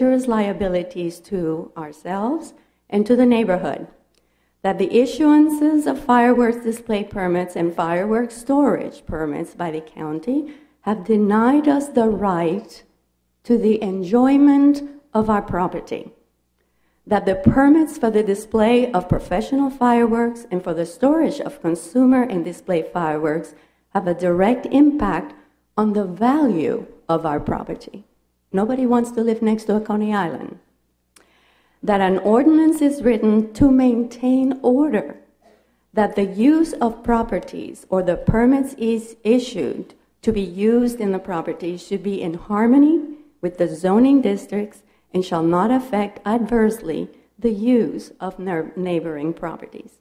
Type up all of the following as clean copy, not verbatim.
dangerous liabilities to ourselves and to the neighborhood. That the issuances of fireworks display permits and fireworks storage permits by the county have denied us the right to the enjoyment of our property. That the permits for the display of professional fireworks and for the storage of consumer and display fireworks have a direct impact on the value of our property. Nobody wants to live next to a Coney Island. That an ordinance is written to maintain order, that the use of properties or the permits is issued to be used in the property should be in harmony with the zoning districts and shall not affect adversely the use of neighboring properties.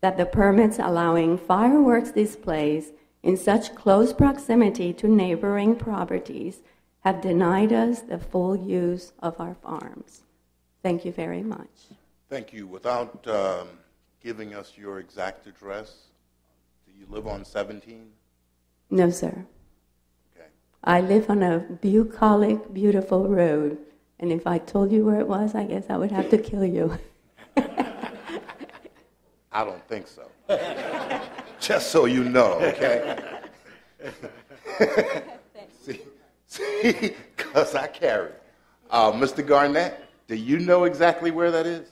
That the permits allowing fireworks displays in such close proximity to neighboring properties have denied us the full use of our farms. Thank you very much. Thank you. Without giving us your exact address, do you live on 17? No, sir. Okay. I live on a bucolic, beautiful road, and if I told you where it was, I guess I would have to kill you. I don't think so. Just so you know, okay? See, because I carry. Mr. Garnett, do you know exactly where that is?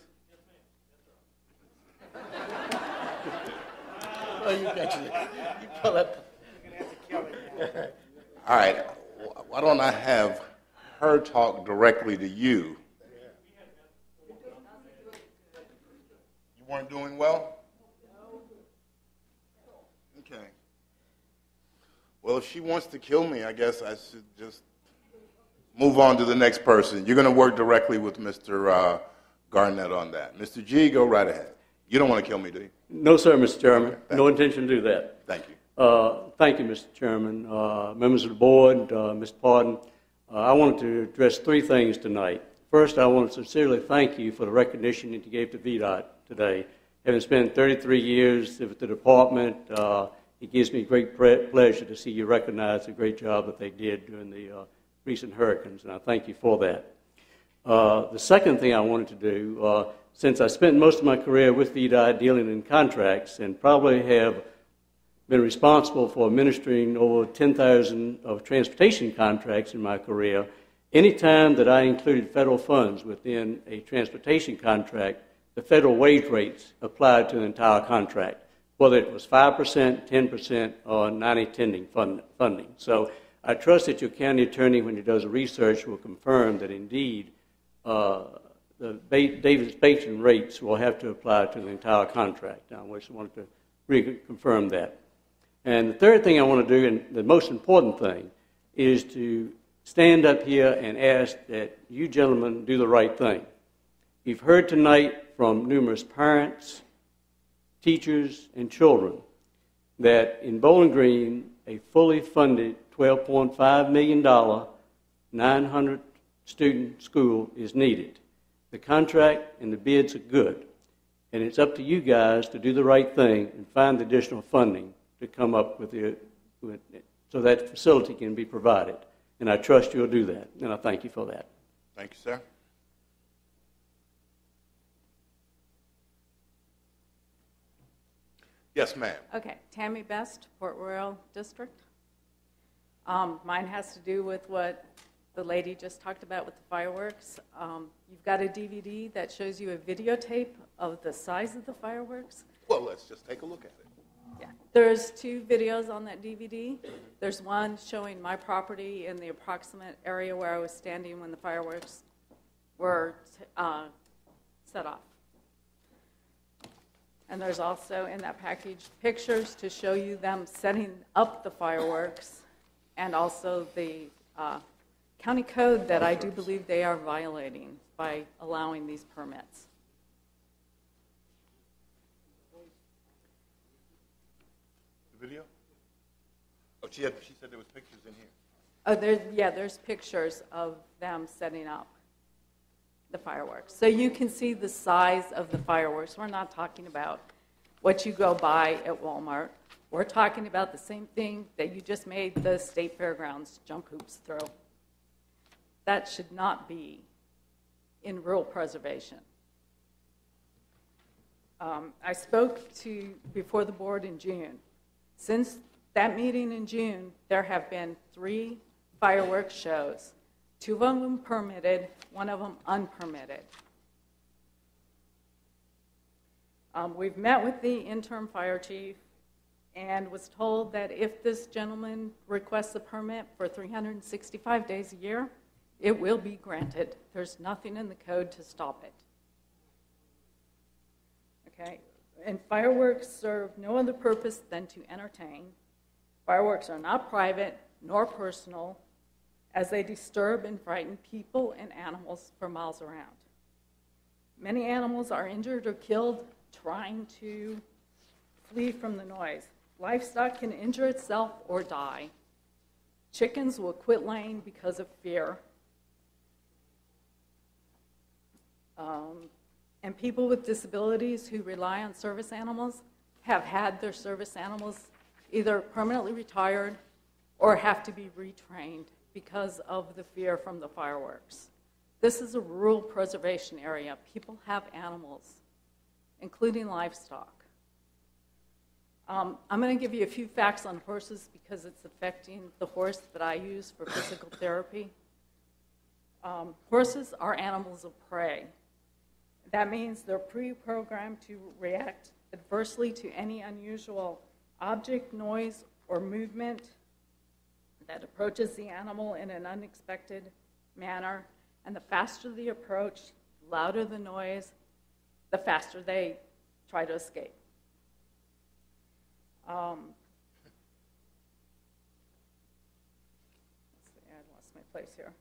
Oh, you got you. You pull up. All right. Why don't I have her talk directly to you? You weren't doing well? Okay. Well, if she wants to kill me, I guess I should just move on to the next person. You're going to work directly with Mr. Garnett on that. Mr. G, go right ahead. You don't want to kill me, do you? No, sir, Mr. Chairman. Okay, no intention to do that. Thank you. Thank you, Mr. Chairman. Members of the board, Mr. Pardon, I wanted to address three things tonight. First, I want to sincerely thank you for the recognition that you gave to VDOT today. Having spent 33 years with the department, it gives me great pleasure to see you recognize the great job that they did during the recent hurricanes, and I thank you for that. The second thing I wanted to do, since I spent most of my career with VDOT dealing in contracts and probably have been responsible for administering over 10,000 of transportation contracts in my career, any time that I included federal funds within a transportation contract, the federal wage rates applied to the entire contract, whether it was 5%, 10%, or 90/10 funding. So I trust that your county attorney, when he does the research, will confirm that indeed the Davis-Bacon rates will have to apply to the entire contract. I just wanted to reconfirm that. And the third thing I want to do, and the most important thing, is to stand up here and ask that you gentlemen do the right thing. You've heard tonight from numerous parents, teachers, and children that in Bowling Green, a fully funded $12.5 million, 900-student school is needed. The contract and the bids are good, and it's up to you guys to do the right thing and find the additional funding to come up with so that facility can be provided. And I trust you'll do that, and I thank you for that. Thank you, sir. Yes, ma'am. Okay, Tammy Best, Port Royal District. Mine has to do with what the lady just talked about with the fireworks. You've got a DVD that shows you a videotape of the size of the fireworks. Well, let's just take a look at it. Yeah, there's two videos on that DVD. There's one showing my property in the approximate area where I was standing when the fireworks were set off. And there's also in that package pictures to show you them setting up the fireworks and also the county code that I do believe they are violating by allowing these permits. The video? Oh, she said there was pictures in here. Oh, there's pictures of them setting up the fireworks. So you can see the size of the fireworks. We're not talking about what you go buy at Walmart. We're talking about the same thing that you just made the state fairgrounds jump hoops throw. That should not be in rural preservation. I spoke before the board in June. Since that meeting in June, there have been 3 fireworks shows. 2 of them permitted, 1 of them unpermitted. We've met with the interim fire chief and was told that if this gentleman requests a permit for 365 days a year, it will be granted. There's nothing in the code to stop it. Okay? And fireworks serve no other purpose than to entertain. Fireworks are not private nor personal, as they disturb and frighten people and animals for miles around. Many animals are injured or killed trying to flee from the noise. Livestock can injure itself or die. Chickens will quit laying because of fear. And people with disabilities who rely on service animals have had their service animals either permanently retired or have to be retrained because of the fear from the fireworks. This is a rural preservation area. People have animals, including livestock. I'm going to give you a few facts on horses because it's affecting the horse that I use for physical therapy. Horses are animals of prey. That means they're pre-programmed to react adversely to any unusual object, noise, or movement that approaches the animal in an unexpected manner. And the faster the approach, the louder the noise, the faster they try to escape. Let's see, I lost my place here.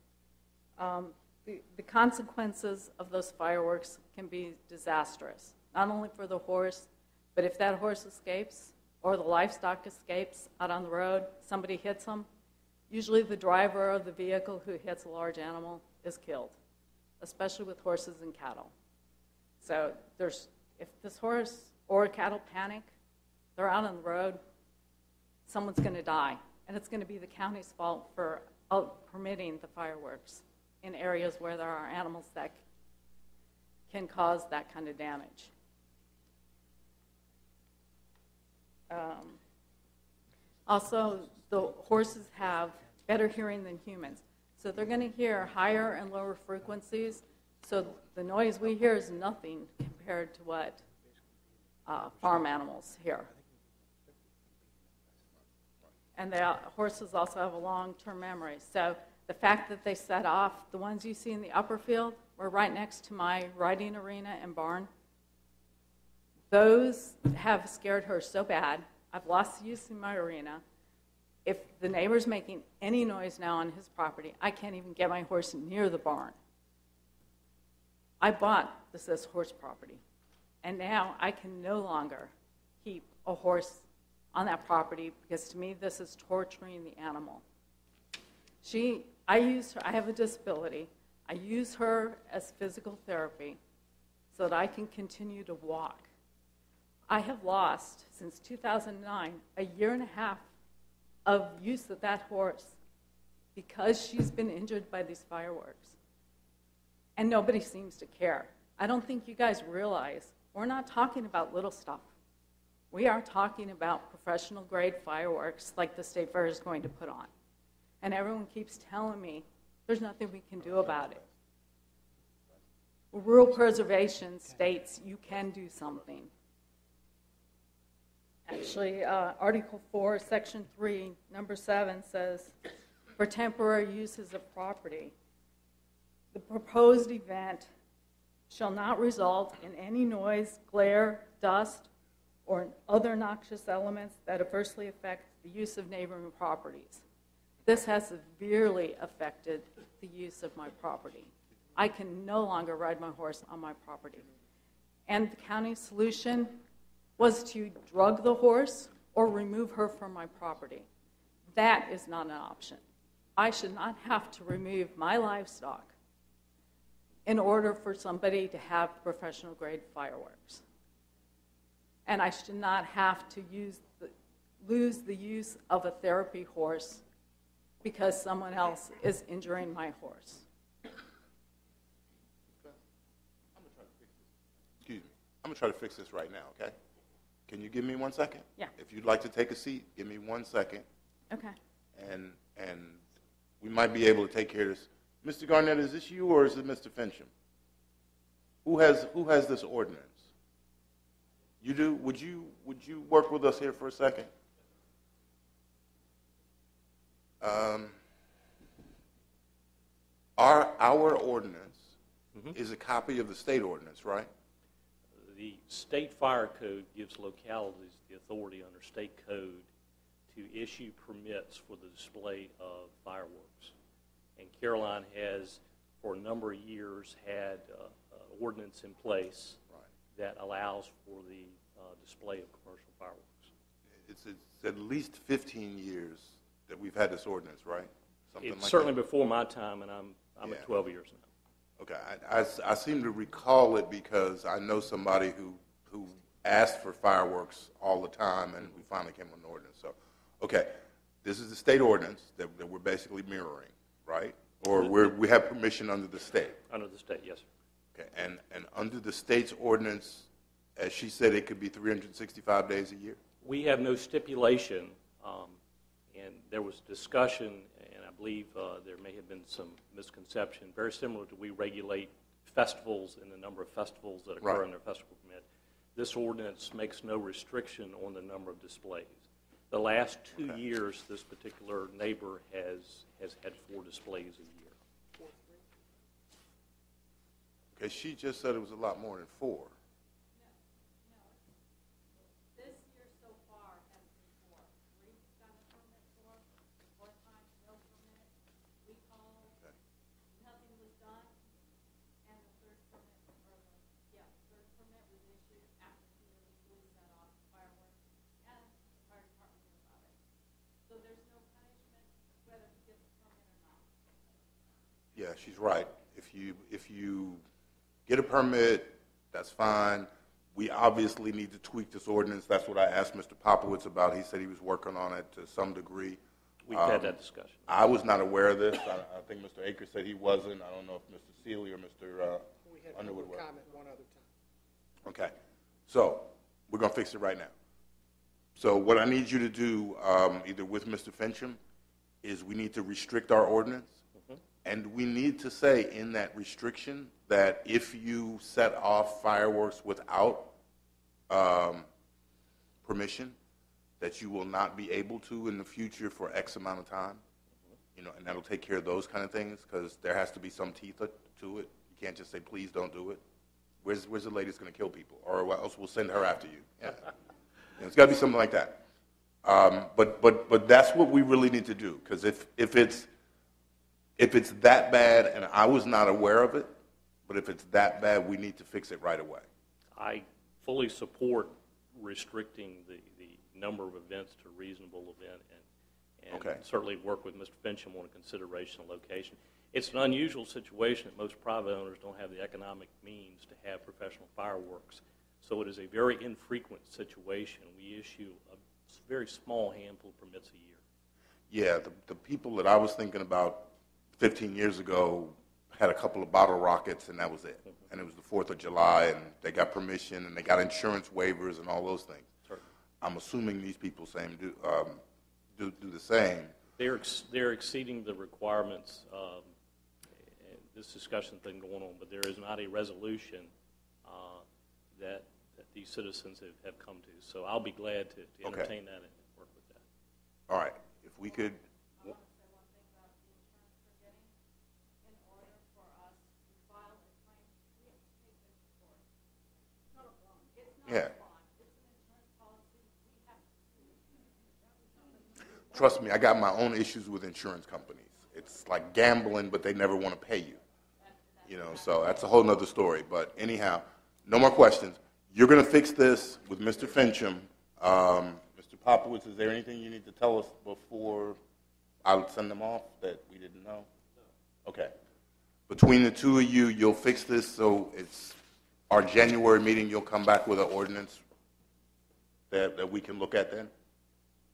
The consequences of those fireworks can be disastrous, not only for the horse, but if that horse escapes or the livestock escapes out on the road, somebody hits them, usually the driver of the vehicle who hits a large animal is killed, especially with horses and cattle. So if this horse or cattle panic, they're out on the road, someone's going to die, and it's going to be the county's fault for permitting the fireworks in areas where there are animals that can cause that kind of damage. Also, the horses have better hearing than humans. So they're going to hear higher and lower frequencies. So the noise we hear is nothing compared to what farm animals hear. And the horses also have a long-term memory. So the fact that they set off, the ones you see in the upper field were right next to my riding arena and barn. Those have scared her so bad, I've lost use in my arena. If the neighbor's making any noise now on his property, I can't even get my horse near the barn. I bought this horse property, and now I can no longer keep a horse on that property because to me this is torturing the animal. I have a disability. I use her as physical therapy so that I can continue to walk. I have lost, since 2009, a year and a half of use of that horse because she's been injured by these fireworks. And nobody seems to care. I don't think you guys realize we're not talking about little stuff. We are talking about professional grade fireworks like the State Fair is going to put on. And everyone keeps telling me there's nothing we can do about it. Rural preservation states you can do something. Actually, Article 4, Section 3, Number 7 says, for temporary uses of property, the proposed event shall not result in any noise, glare, dust, or other noxious elements that adversely affect the use of neighboring properties. This has severely affected the use of my property. I can no longer ride my horse on my property. And the county's solution was to drug the horse or remove her from my property. That is not an option. I should not have to remove my livestock in order for somebody to have professional grade fireworks. And I should not have to lose the use of a therapy horse because someone else is injuring my horse. I'm going to try to fix this right now, okay? Can you give me 1 second? Yeah. If you'd like to take a seat, give me 1 second, Okay. and we might be able to take care of this. Mr. Garnett, is this you or is it Mr. Fincham? Who has this ordinance? You do? Would you work with us here for a second? Our ordinance is a copy of the state ordinance, right? The state fire code gives localities the authority under state code to issue permits for the display of fireworks. And Caroline has, for a number of years, had an ordinance in place that allows for the display of commercial fireworks. It's at least 15 years that we've had this ordinance, right? Something It's like certainly that. before my time, and I'm at 12 years now. Okay, I seem to recall it because I know somebody who asked for fireworks all the time, and we finally came with an ordinance. So, okay, this is the state ordinance that we're basically mirroring, right? Or we have permission under the state. Under the state, yes, sir. Okay, and under the state's ordinance, as she said, it could be 365 days a year? We have no stipulation, and there was discussion, and I believe there may have been some misconception, very similar to we regulate festivals and the number of festivals that occur in their festival permit. This ordinance makes no restriction on the number of displays. The last 2 years, this particular neighbor has had 4 displays a year. Okay, she just said it was a lot more than 4. Yeah, she's right. If you get a permit, that's fine. We obviously need to tweak this ordinance. That's what I asked Mr. Popowitz about. He said he was working on it to some degree. We've had that discussion. I was not aware of this. I think Mr. Akers said he wasn't. I don't know if Mr. Seeley or Mr. Underwood was. Comment one other time. Okay. So we're going to fix it right now. So what I need you to do, either with Mr. Fincham, is we need to restrict our ordinance. And we need to say in that restriction that if you set off fireworks without permission, that you will not be able to in the future for X amount of time. You know, and that'll take care of those kind of things because there has to be some teeth to it. You can't just say, please don't do it. Where's the lady that's going to kill people? Or else we'll send her after you. Yeah. It's got to be something like that. But that's what we really need to do because if it's that bad, and I was not aware of it, but if it's that bad, we need to fix it right away. I fully support restricting the number of events to a reasonable event and certainly work with Mr. Fincham on a consideration of location. It's an unusual situation that most private owners don't have the economic means to have professional fireworks. So it is a very infrequent situation. We issue a very small handful of permits a year. Yeah, the people that I was thinking about 15 years ago had a couple of bottle rockets, and that was it. And it was the 4th of July, and they got permission, and they got insurance waivers and all those things. Sure. I'm assuming these people do the same. They're exceeding the requirements. This discussion's been going on, but there is not a resolution that these citizens have come to. So I'll be glad to entertain that and work with that. All right. If we could... Yeah. Trust me, I got my own issues with insurance companies. It's like gambling, but they never want to pay you. You know, so that's a whole nother story. But anyhow, no more questions. You're going to fix this with Mr. Fincham. Mr. Popowitz, is there anything you need to tell us before I would send them off that we didn't know? Okay. Between the two of you, you'll fix this so it's our January meeting, you'll come back with an ordinance that we can look at then?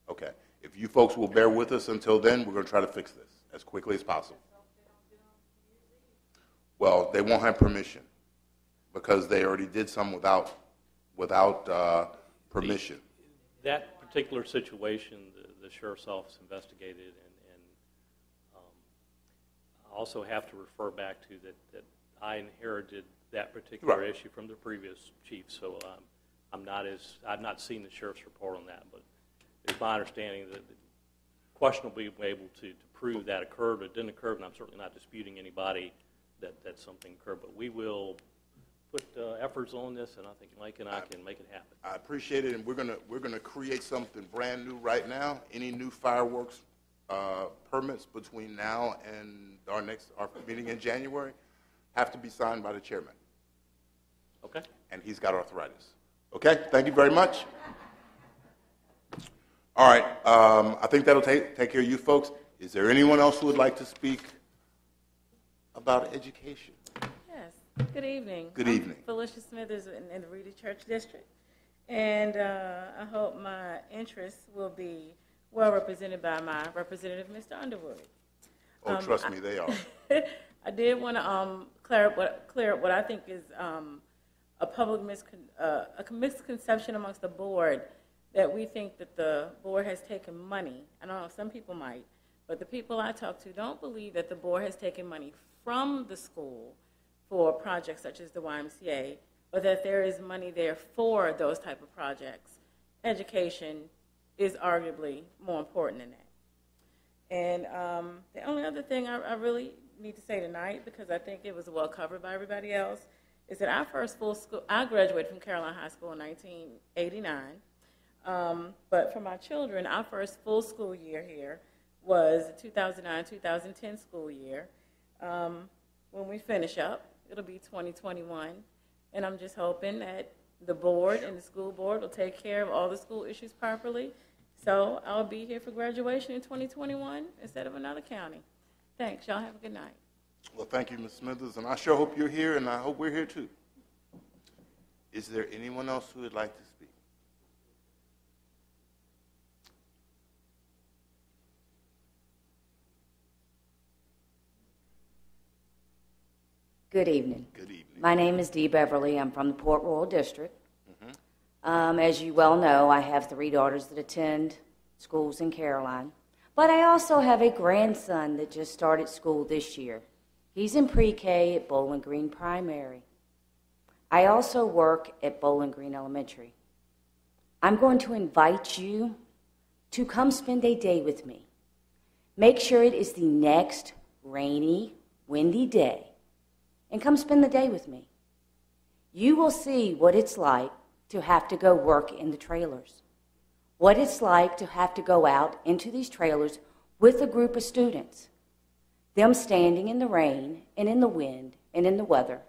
Okay. If you folks will bear with us until then, we're going to try to fix this as quickly as possible. Well, they won't have permission because they already did some without without permission. That particular situation, the sheriff's office investigated, and I also have to refer back to that I inherited that particular Right. issue from the previous chief, so I've not seen the sheriff's report on that, but it's my understanding that the question will be able to prove that occurred or didn't occur, and I'm certainly not disputing anybody that something occurred, but we will put efforts on this, and I think Mike and I can make it happen. I appreciate it, and we're gonna create something brand new right now. Any new fireworks permits between now and our meeting in January have to be signed by the chairman, Okay? and he's got arthritis. Okay, thank you very much. All right, I think that'll take care of you folks. Is there anyone else who would like to speak about education? Yes, good evening. Good evening. I'm Felicia Smithers in the Reedy Church District, and I hope my interests will be well represented by my representative, Mr. Underwood. Oh, trust me, they are. I did want to clear up what I think is a public misconception amongst the board, that we think that the board has taken money. I don't know, some people might, but the people I talk to don't believe that the board has taken money from the school for projects such as the YMCA, but that there is money there for those type of projects. Education is arguably more important than that. And the only other thing I really need to say tonight, because I think it was well covered by everybody else, is that our first full school, I graduated from Caroline High School in 1989, but for my children, our first full school year here was the 2009-2010 school year. When we finish up, it'll be 2021, and I'm just hoping that the board and the school board will take care of all the school issues properly, so I'll be here for graduation in 2021 instead of another county. Thanks. Y'all have a good night. Well, thank you, Ms. Smithers, and I sure hope you're here, and I hope we're here too. Is there anyone else who would like to speak? Good evening. Good evening. My name is Dee Beverly. I'm from the Port Royal District. As you well know, I have 3 daughters that attend schools in Caroline. But I also have a grandson that just started school this year. He's in pre-K at Bowling Green Primary. I also work at Bowling Green Elementary. I'm going to invite you to come spend a day with me. Make sure it is the next rainy, windy day, and come spend the day with me. You will see what it's like to have to go work in the trailers, what it's like to have to go out into these trailers with a group of students, them standing in the rain and in the wind and in the weather,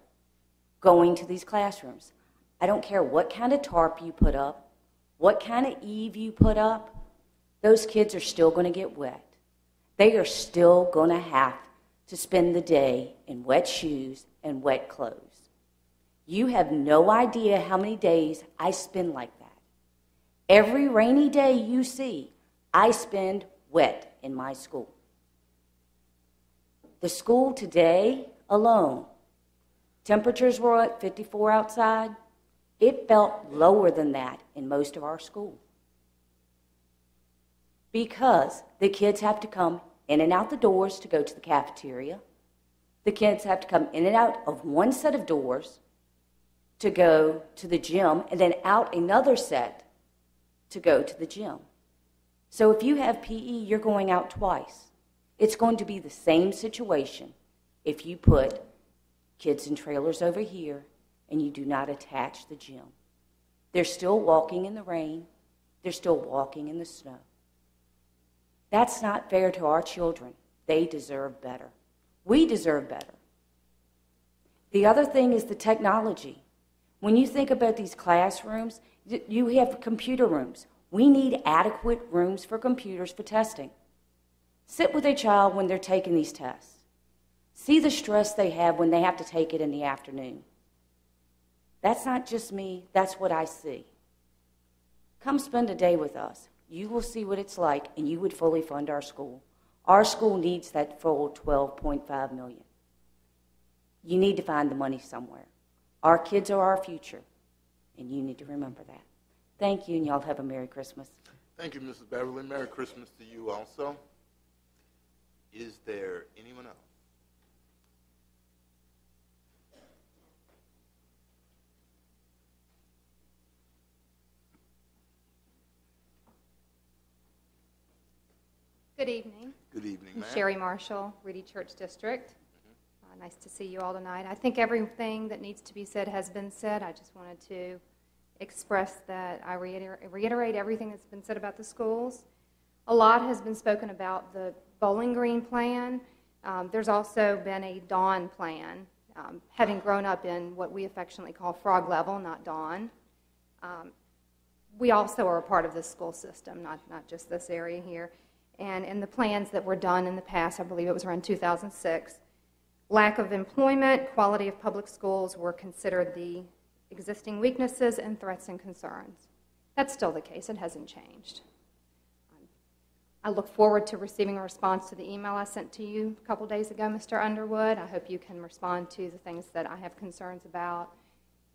going to these classrooms. I don't care what kind of tarp you put up, what kind of eave you put up, those kids are still going to get wet. They are still going to have to spend the day in wet shoes and wet clothes. You have no idea how many days I spend like that. Every rainy day you see, I spend wet in my school. The school today alone, temperatures were at 54 outside. It felt lower than that in most of our schools, because the kids have to come in and out the doors to go to the cafeteria. The kids have to come in and out of one set of doors to go to the gym, and then out another set to go to the gym. So if you have PE, you're going out twice. It's going to be the same situation if you put kids in trailers over here and you do not attach the gym. They're still walking in the rain. They're still walking in the snow. That's not fair to our children. They deserve better. We deserve better. The other thing is the technology. When you think about these classrooms, you have computer rooms. We need adequate rooms for computers for testing. Sit with a child when they're taking these tests. See the stress they have when they have to take it in the afternoon. That's not just me, that's what I see. Come spend a day with us. You will see what it's like, and you would fully fund our school. Our school needs that full $12.5 million. You need to find the money somewhere. Our kids are our future. and you need to remember that. Thank you, and y'all have a Merry Christmas. Thank you, Mrs. Beverly. Merry Christmas to you also. Is there anyone else? Good evening. Good evening, I'm ma'am. Sherry Marshall, Reedy Church District. Nice to see you all tonight. I think everything that needs to be said has been said. I just wanted to express that I reiterate everything that's been said about the schools. A lot has been spoken about the Bowling Green plan. There's also been a Dawn plan, having grown up in what we affectionately call Frog Level, not Dawn. We also are a part of this school system, not just this area here. And in the plans that were done in the past, I believe it was around 2006, lack of employment, quality of public schools were considered the existing weaknesses and threats and concerns. That's still the case. It hasn't changed. I look forward to receiving a response to the email I sent to you a couple days ago, Mr. Underwood. I hope you can respond to the things that I have concerns about.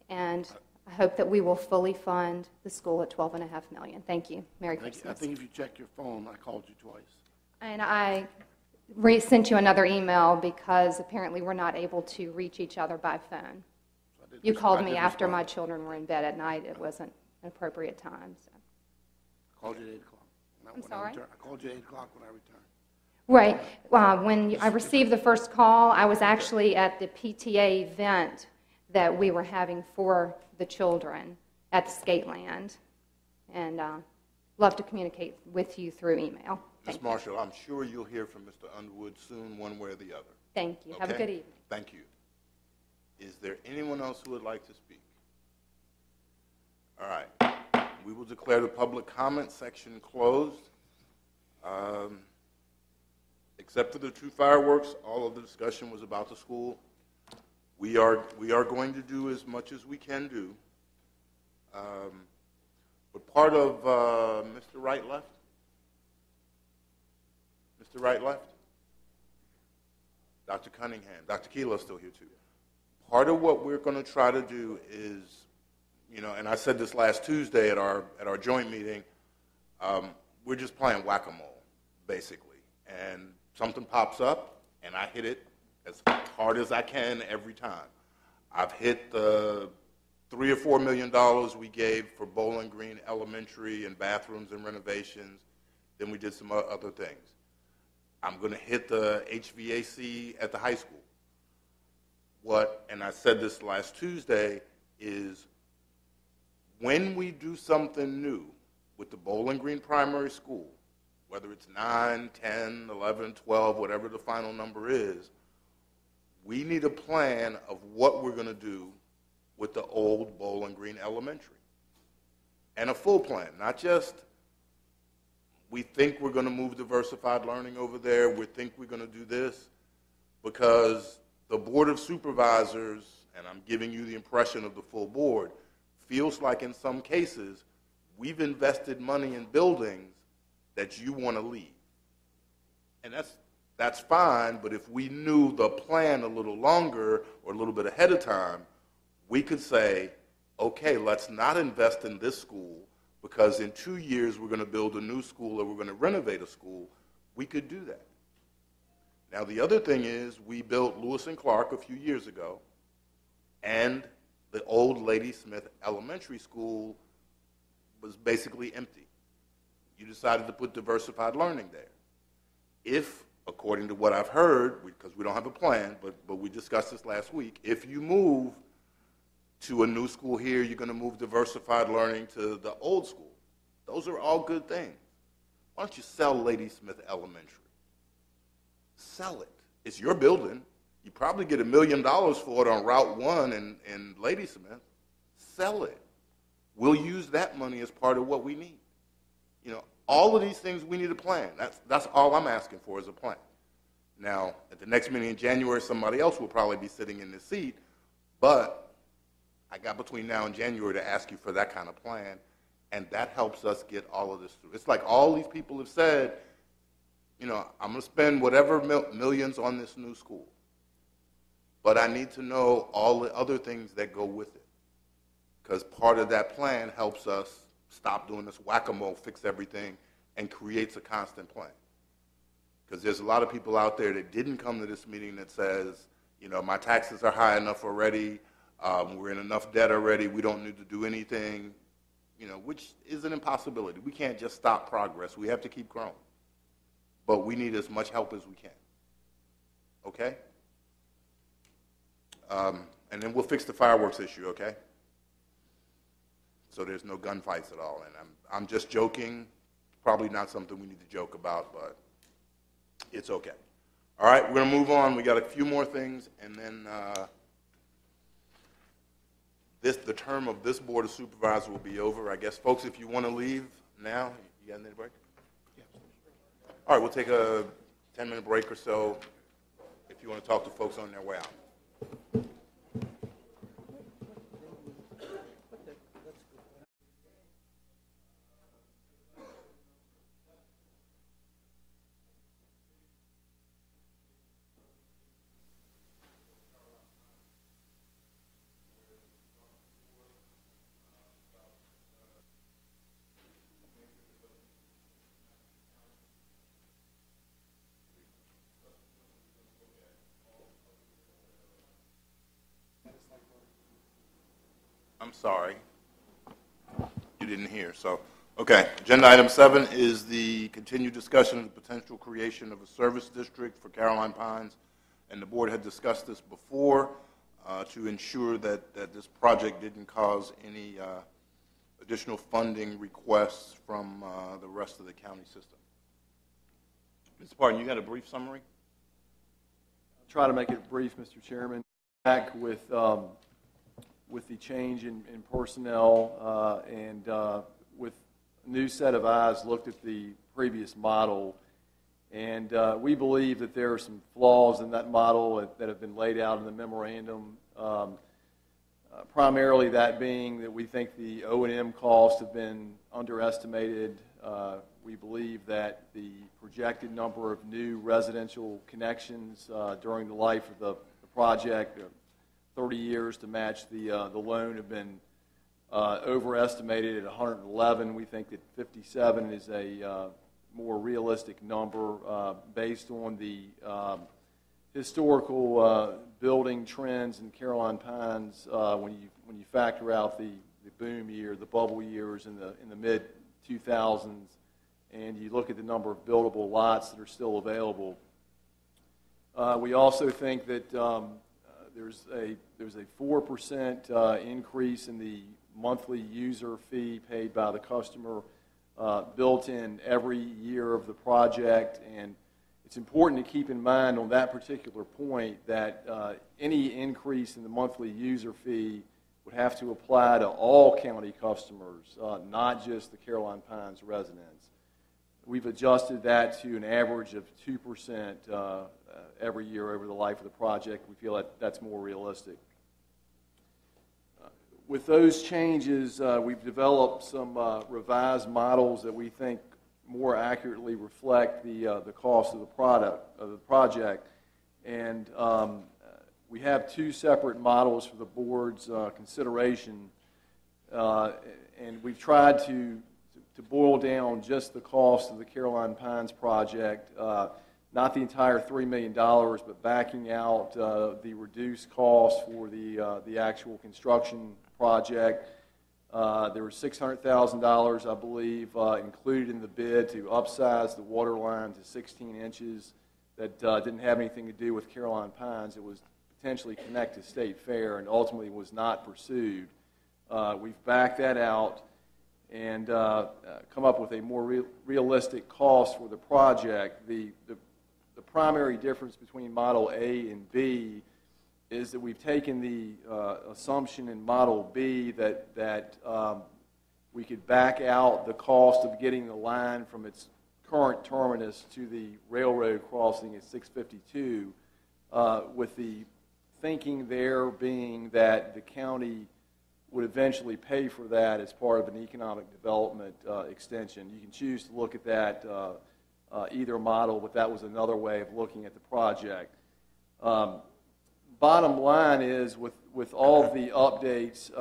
And I hope that we will fully fund the school at $12.5 million. Thank you. Merry Christmas. I think if you check your phone, I called you twice. And I sent you another email because apparently we're not able to reach each other by phone. So You called me after my children were in bed at night. It wasn't an appropriate time. So. I called you at 8 o'clock. I'm sorry? I called you at 8 o'clock when I returned. Right. When I received the first call, I was actually at the PTA event that we were having for the children at the Skateland. And love to communicate with you through email. Ms. Marshall, I'm sure you'll hear from Mr. Underwood soon, one way or the other. Thank you. Have a Okay? good evening. Thank you. Is there anyone else who would like to speak? All right. We will declare the public comment section closed. Except for the two fireworks, all of the discussion was about the school. We are going to do as much as we can do. But part of Mr. Wright left? Mr. Wright left? Dr. Cunningham. Dr. Keelo's still here too. Part of what we're going to try to do is, and I said this last Tuesday at our joint meeting, we're just playing whack-a-mole, basically. And something pops up, and I hit it as hard as I can every time. I've hit the $3 or $4 million we gave for Bowling Green Elementary and bathrooms and renovations. Then we did some other things. I'm going to hit the HVAC at the high school. And I said this last Tuesday, is when we do something new with the Bowling Green Primary School, whether it's 9, 10, 11, 12, whatever the final number is, we need a plan of what we're going to do with the old Bowling Green Elementary. And a full plan, not just we think we're going to move diversified learning over there, we think we're going to do this, because the Board of Supervisors, and I'm giving you the impression of the full board, feels like in some cases we've invested money in buildings that you want to leave. And that's fine, but if we knew the plan a little longer or a little bit ahead of time, we could say, okay, let's not invest in this school because in 2 years we're going to build a new school or we're going to renovate a school. We could do that. Now, the other thing is we built Lewis and Clark a few years ago, and the old Ladysmith Elementary School was basically empty. You decided to put diversified learning there. If, according to what I've heard, because we don't have a plan, but we discussed this last week, if you move to a new school here, you're going to move diversified learning to the old school. Those are all good things. Why don't you sell Ladysmith Elementary? Sell it. It's your building. You probably get $1 million for it on Route 1 in Ladysmith. Sell it. We'll use that money as part of what we need. All of these things we need a plan. That's all I'm asking for is a plan. Now, at the next meeting in January, somebody else will probably be sitting in this seat, but I got between now and January to ask you for that kind of plan, and that helps us get all of this through. It's like all these people have said, I'm going to spend whatever millions on this new school, but I need to know all the other things that go with it. because part of that plan helps us stop doing this whack-a-mole, fix everything, and creates a constant plan. Because there's a lot of people out there that didn't come to this meeting that says, you know, my taxes are high enough already, we're in enough debt already, we don't need to do anything, you know, which is an impossibility. We can't just stop progress. We have to keep growing. But we need as much help as we can. Okay? And then we'll fix the fireworks issue, okay? So there's no gunfights at all. And I'm just joking. Probably not something we need to joke about, but it's okay. All right, we're going to move on. We got a few more things, and then the term of this Board of Supervisors will be over. I guess, folks, if you want to leave now, you got any break? Yeah. All right, we'll take a 10-minute break or so if you want to talk to folks on their way out. I'm sorry. You didn't hear. So, okay. Agenda item 7 is the continued discussion of the potential creation of a service district for Caroline Pines. And the board had discussed this before to ensure that this project didn't cause any additional funding requests from the rest of the county system. Mr. Parton, you got a brief summary? I'll try to make it brief, Mr. Chairman. Back with the change in personnel and with a new set of eyes looked at the previous model, and we believe that there are some flaws in that model that have been laid out in the memorandum, primarily that being that we think the O&M costs have been underestimated. We believe that the projected number of new residential connections during the life of the project, 30 years to match the loan, have been overestimated at 111. We think that 57 is a more realistic number based on the historical building trends in Caroline Pines when you factor out the boom year, the bubble years in the mid 2000s, and you look at the number of buildable lots that are still available. We also think that there's a 4% increase in the monthly user fee paid by the customer built in every year of the project, and it's important to keep in mind on that particular point that any increase in the monthly user fee would have to apply to all county customers, not just the Caroline Pines residents. We've adjusted that to an average of 2% every year over the life of the project. We feel that that's more realistic. With those changes, we've developed some revised models that we think more accurately reflect the cost of the project. And we have two separate models for the board's consideration, and we've tried to boil down just the cost of the Caroline Pines project, not the entire $3 million, but backing out the reduced cost for the actual construction project. There was $600,000, I believe, included in the bid to upsize the water line to 16 inches. That didn't have anything to do with Caroline Pines. It was potentially connect to State Fair and ultimately was not pursued. We've backed that out and come up with a more realistic cost for the project. The primary difference between Model A and B is that we've taken the assumption in Model B that we could back out the cost of getting the line from its current terminus to the railroad crossing at 652, with the thinking there being that the county would eventually pay for that as part of an economic development extension. You can choose to look at that either model, but that was another way of looking at the project. Bottom line is, with with all of the updates,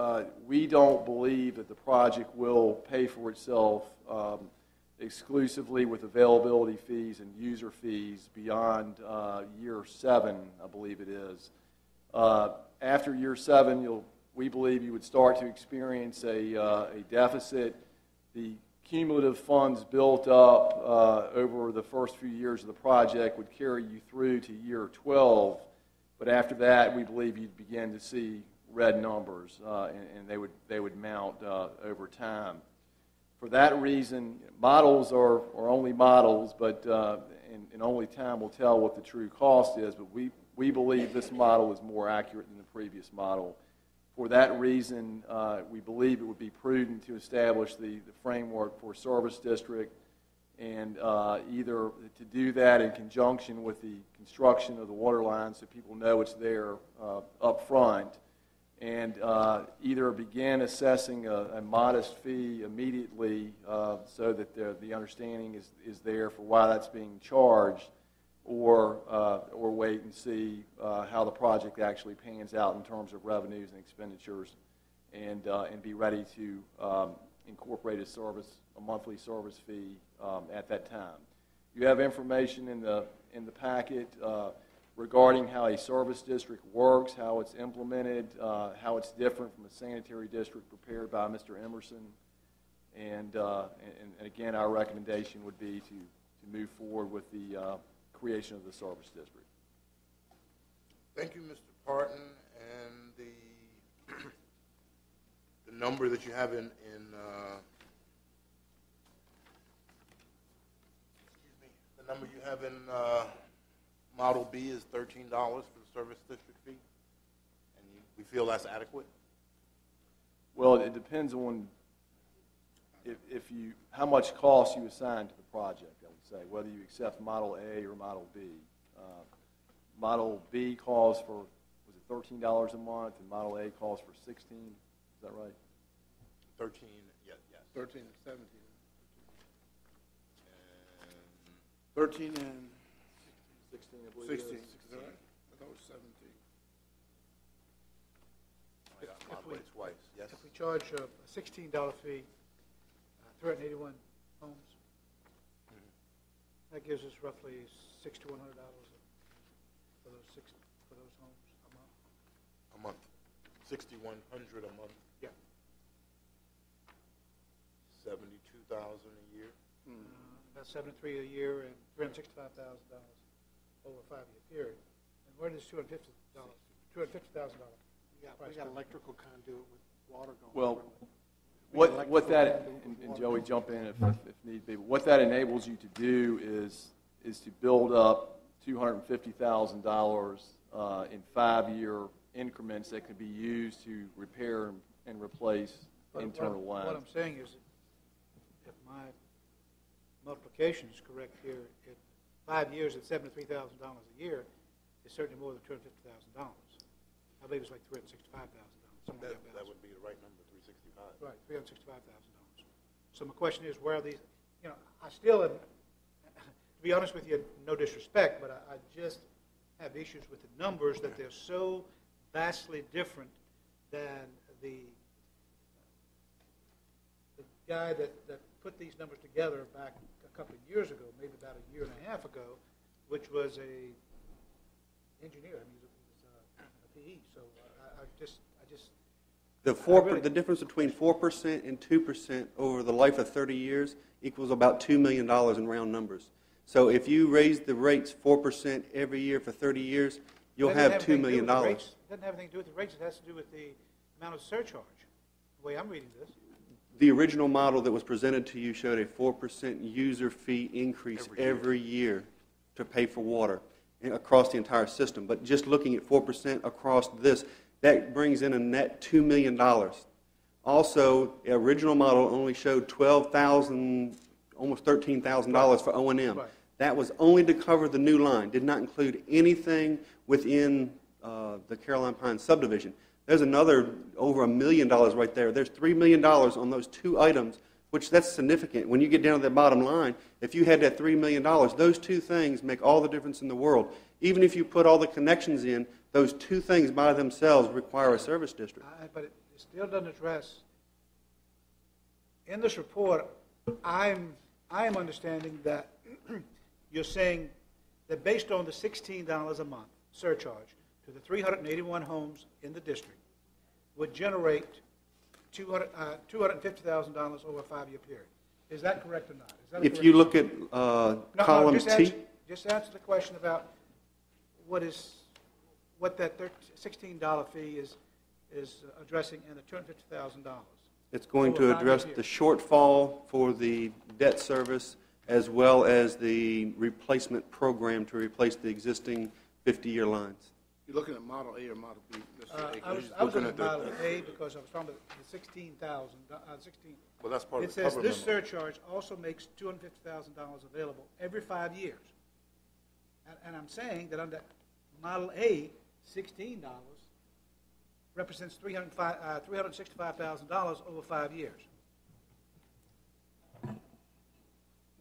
we don't believe that the project will pay for itself exclusively with availability fees and user fees beyond year 7, I believe it is. After year 7, we believe you would start to experience a deficit. The cumulative funds built up over the first few years of the project would carry you through to year 12. But after that, we believe you'd begin to see red numbers, and they would mount over time. For that reason, models are only models, but and only time will tell what the true cost is. But we believe this model is more accurate than the previous model. For that reason, we believe it would be prudent to establish the framework for service district, and either to do that in conjunction with the construction of the water line so people know it's there up front, and either begin assessing a modest fee immediately so that the understanding is there for why that's being charged, or wait and see how the project actually pans out in terms of revenues and expenditures, and be ready to incorporate a monthly service fee at that time. You have information in the packet regarding how a service district works, how it's implemented, how it's different from a sanitary district prepared by Mr. Emerson, and again, our recommendation would be to move forward with the creation of the service district. Thank you, Mr. Parton. And the number that you have in the number you have in Model B is $13 for the service district fee, and we feel that's adequate. Well, it depends on how much cost you assign to the project. I would say whether you accept Model A or Model B. Model B calls for, was it $13 a month, and Model A calls for $16. Is that right? 13, yes. 13 and 17. 13 and 16, I believe. 16. It is. I thought it was 17. I got my way twice. Yes. If we charge a $16 fee, 381 homes, that gives us roughly $600 to $100 for those homes a month. $6,100 a month. Yeah. $72,000 a year. About 73 a year and $365,000 over a 5-year period. And where does $250,000? We got electrical conduit with water going. Well, what that, and Joey, jump in if need be, but what that enables you to do is to build up $250,000 in 5-year increments that can be used to repair and replace internal lines. What I'm saying is, if my multiplication is correct here, at 5 years at $73,000 a year is certainly more than $250,000. I believe it's like $365,000. That would be the right number, 365. Right, $365,000. So my question is, where are these? I still am, to be honest with you, no disrespect, but I just have issues with the numbers, that they're so vastly different than the guy that put these numbers together back a couple of years ago, maybe about a year and a half ago, which was a engineer. I mean, he was a PE. So the difference between 4% and 2% over the life of 30 years equals about $2 million in round numbers. So if you raise the rates 4% every year for 30 years, you'll have $2 million. It doesn't have anything to do with the rates. It has to do with the amount of surcharge, the way I'm reading this. The original model that was presented to you showed a 4% user fee increase every year to pay for water across the entire system. But just looking at 4% across this, that brings in a net $2 million. Also, the original model only showed $12,000, almost $13,000 for O&M. Right. That was only to cover the new line, did not include anything within the Caroline Pines subdivision. There's another over $1 million right there. There's $3 million on those two items, which that's significant. When you get down to the bottom line, if you had that $3 million, those two things make all the difference in the world. Even if you put all the connections in Those two things by themselves require a service district. But it still doesn't address, in this report, I am understanding that you're saying that based on the $16 a month surcharge to the 381 homes in the district would generate $250,000 over a 5-year period. Is that correct or not? Is that If you look at column T. Just answer the question about what that $16 fee is addressing and the $250,000. It's going to address the shortfall for the debt service as well as the replacement program to replace the existing 50-year lines. You're looking at Model A or Model B, Mr. Akers? I was looking at Model A because I was talking about the 16,000. Well, that's part It of the says cover this memo. surcharge also makes $250,000 available every 5 years. And I'm saying that under Model A, $16 represents $365,000 over 5 years.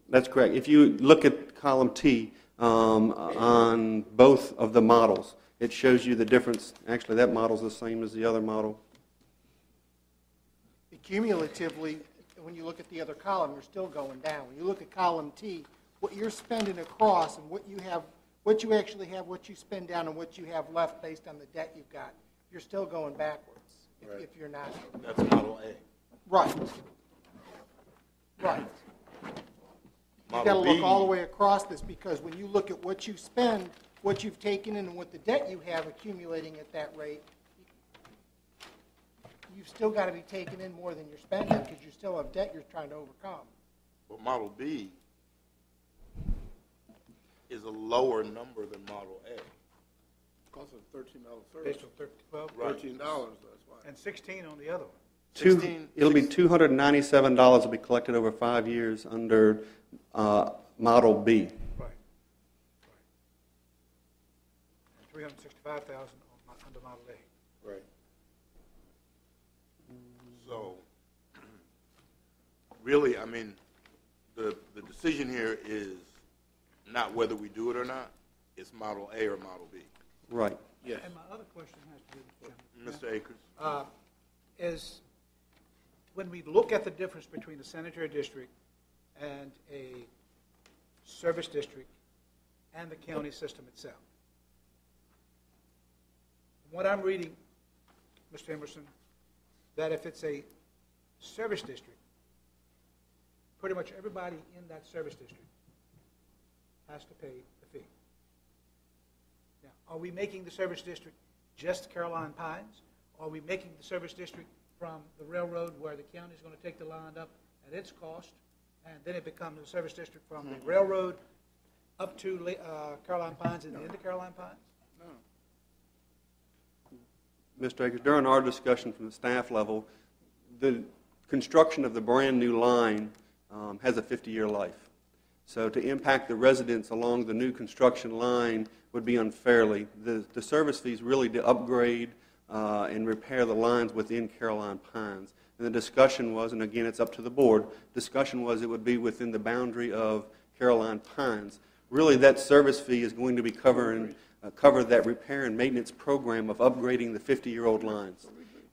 That's correct. If you look at column T on both of the models, it shows you the difference. Actually, that model's the same as the other model. Cumulatively, when you look at the other column, you're still going down. When you look at column T, what you're spending across and what you actually have, what you spend down, and what you have left based on the debt you've got, you're still going backwards if you're not. That's Model A. Right. Right. You've got to Model look all the B. way across this because when you look at what you spend, what you've taken in, and what the debt you have accumulating at that rate, you've still got to be taking in more than you're spending because you still have debt you're trying to overcome. But Model B is a lower number than Model A. Cost of $13 Based service. on $13, that's why. and 16 on the other one. It'll be $297 will be collected over 5 years under Model B. Right. And $365,000 under Model A. Right. So, really, I mean, the decision here is not whether we do it or not. It's Model A or Model B. Right. Yes. And my other question has to do with Mr. Akers? is when we look at the difference between a sanitary district and a service district and the county system itself. What I'm reading, Mr. Emerson, that if it's a service district, pretty much everybody in that service district has to pay the fee. Now, are we making the service district just Caroline Pines? Are we making the service district from the railroad where the county is going to take the line up at its cost, and then it becomes a service district from the railroad up to Caroline Pines and into Caroline Pines? Mr. Akers, during our discussion from the staff level, the construction of the brand new line has a 50-year life. So to impact the residents along the new construction line would be unfairly. The service fees really to upgrade and repair the lines within Caroline Pines. And the discussion was, and again it's up to the board, discussion was it would be within the boundary of Caroline Pines. Really that service fee is going to be cover that repair and maintenance program of upgrading the 50-year-old lines.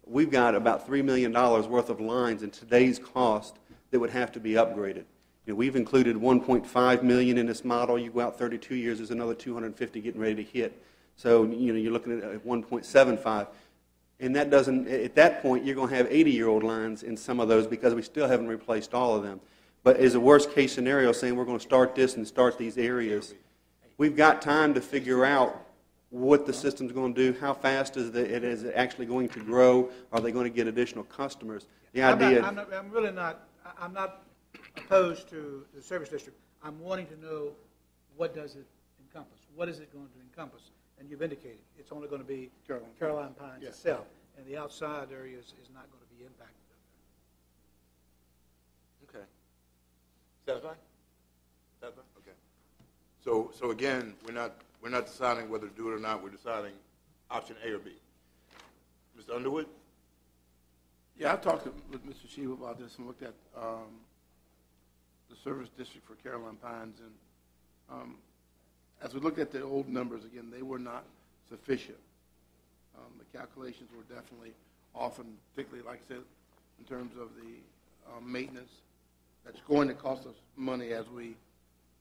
We've got about $3 million worth of lines in today's cost that would have to be upgraded. You know, we've included $1.5 million in this model. You go out 32 years, there's another 250 getting ready to hit. So you're looking at 1.75. And that doesn't, at that point, you're going to have 80-year-old lines in some of those because we still haven't replaced all of them. But as a worst-case scenario, saying we're going to start this and start these areas, we've got time to figure out what the system's going to do, how fast is it actually going to grow, are they going to get additional customers? The idea. I'm not opposed to the service district. I'm wanting to know what does it encompass. What is it going to encompass? And you've indicated it's only going to be Caroline Pines itself, and the outside areas is not going to be impacted. Okay. Satisfied? Satisfied? Okay. So again, we're not deciding whether to do it or not. We're deciding option A or B. Mr. Underwood? Yeah, I talked with Mr. Sheba about this and looked at the service district for Caroline Pines, and as we looked at the old numbers again, they were not sufficient. The calculations were definitely off, and particularly, like I said, in terms of the maintenance, that's going to cost us money as we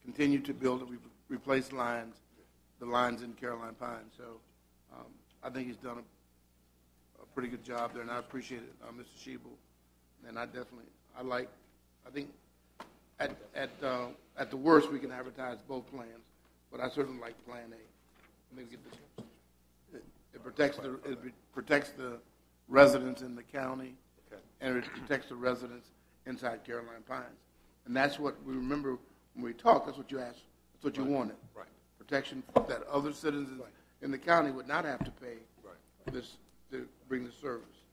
continue to build it. We replace the lines in Caroline Pines. So I think he's done a pretty good job there, and I appreciate it, Mr. Shebel. And I think at the worst, we can advertise both plans, but I certainly like Plan A. Maybe get this. It protects the residents in the county, and it protects the residents inside Caroline Pines. And that's what we remember when we talked. That's what you asked. That's what you wanted. Right. Protection that other citizens in the county would not have to pay this to bring the service.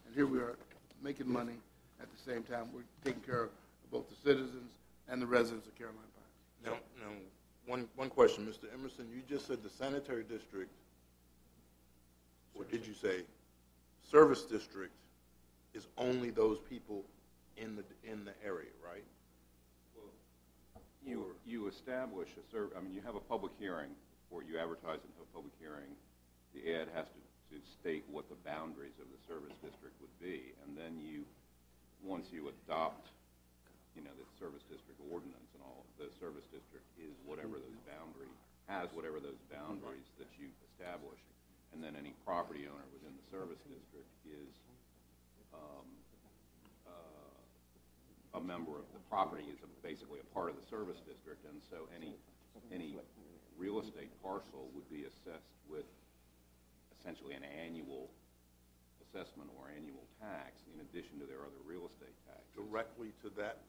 And here we are making money at the same time. We're taking care of both the citizens and the residents of Caroline Pines. Now, one question, Mr. Emerson. You just said the sanitary district, or did you say service district, is only those people in the area, right? You establish you have a public hearing before you advertise and have a public hearing. The ad has to state what the boundaries of the service district would be, and then once you adopt, the service district ordinance and all, the service district is whatever those boundaries that you establish, and then any property owner within the service district is a member of the property, is basically a part of the service district, and so any real estate parcel would be assessed with essentially an annual assessment or annual tax in addition to their other real estate taxes. Directly to that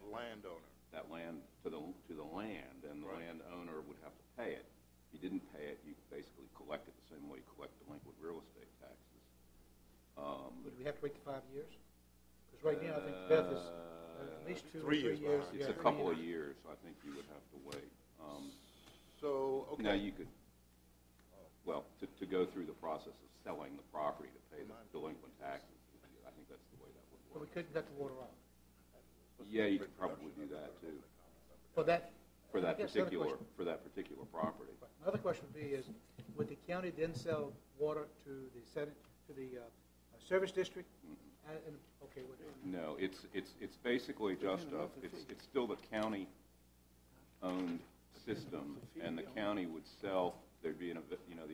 landowner. That land to the land, and the landowner would have to pay it. If you didn't pay it, you basically collect it the same way you collect delinquent real estate taxes. Would we have to wait 5 years? Because right now, I think Beth is at least 2 or 3 years. It's a couple of years. I think you would have to wait. Now you could, to go through the process of selling the property to pay the delinquent taxes, I think that's the way that would work. So we couldn't let the water out? Yeah, you could probably do that too. For that particular property. My other question would be: would the county then sell water to the service district? No, it's basically just it's still the county-owned system, and the county would sell. There'd be the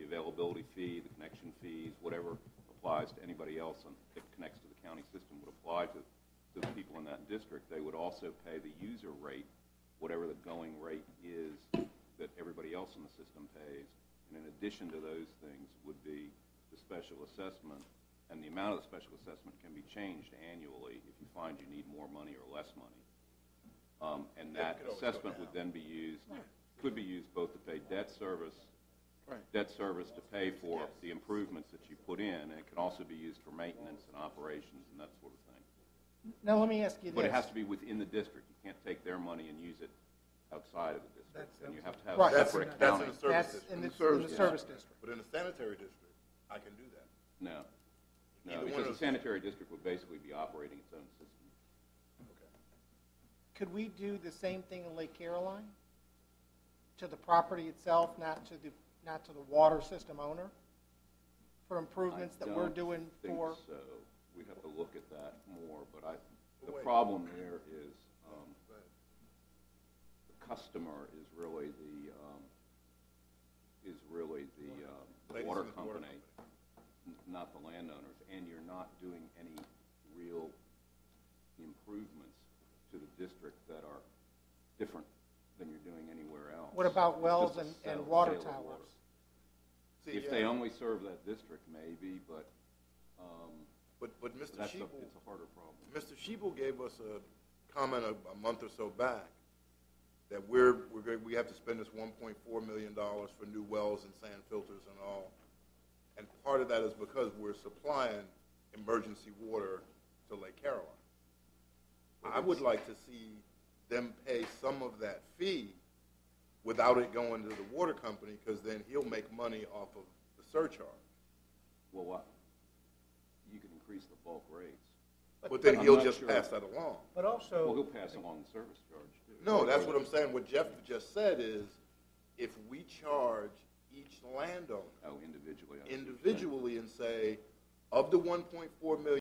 availability fee, the connection fees, whatever applies to anybody else that connects to the county system would apply to the people in that district. They would also pay the user rate, whatever the going rate is that everybody else in the system pays. And in addition to those things would be the special assessment, and the amount of the special assessment can be changed annually if you find you need more money or less money. And that assessment would then could be used both to pay debt service to pay for the improvements that you put in, and it can also be used for maintenance and operations and that sort of thing. Now let me ask you this. But it has to be within the district. You can't take their money and use it outside of the district. And you have to have separate accounting. That's in the service district. But in the sanitary district, I can do that. No, because the sanitary district would basically be operating its own system. Okay. Could we do the same thing in Lake Caroline? To the property itself, not to the water system owner? For improvements that we're doing for... So we'd have to look at that more, but the problem there is the customer is really the water company, not the landowners, and you're not doing any real improvements to the district that are different than you're doing anywhere else. What about wells and water towers? If they only serve that district, maybe, but Mr. Shebel, it's a harder problem. Mr. Shebel gave us a comment a month or so back that we have to spend this $1.4 million for new wells and sand filters and all, and part of that is because we're supplying emergency water to Lake Caroline. I would like to see them pay some of that fee without it going to the water company, because then he'll make money off of the surcharge. Well, what? You can increase the bulk rates. But then he'll just pass that along. But also... Well, he'll pass along the service charge, too. No, that's what I'm saying. What Jeff just said is, if we charge each landowner Oh, individually. individually and say, of the 1.4 million